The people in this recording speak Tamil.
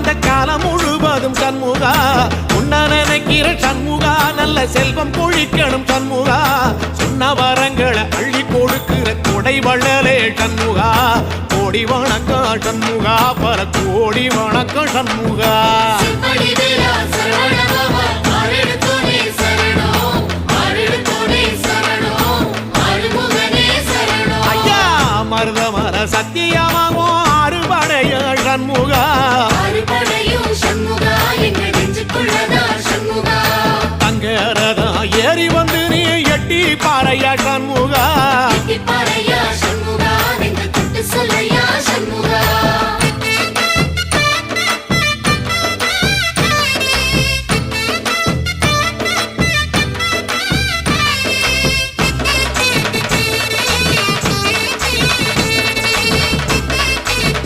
வாழ்ந்த காலம் முழுவதும் சண்முகா உன்ன நினைக்கிற சண்முகா நல்ல செல்வம் பொழிக்கணும் சண்முகா சொன்ன வரங்களை அள்ளி கொடுக்கிற கொடை வள்ளலே சண்முகா கோடி வணக்கம் சண்முகா பல கோடி வணக்கம் சண்முகா ஐயா மருதமர சத்தியமாகோ அறுபடைய சண்முகா தங்கரதா ஏறி வந்து நீ எட்டி பாறையா சண்முகா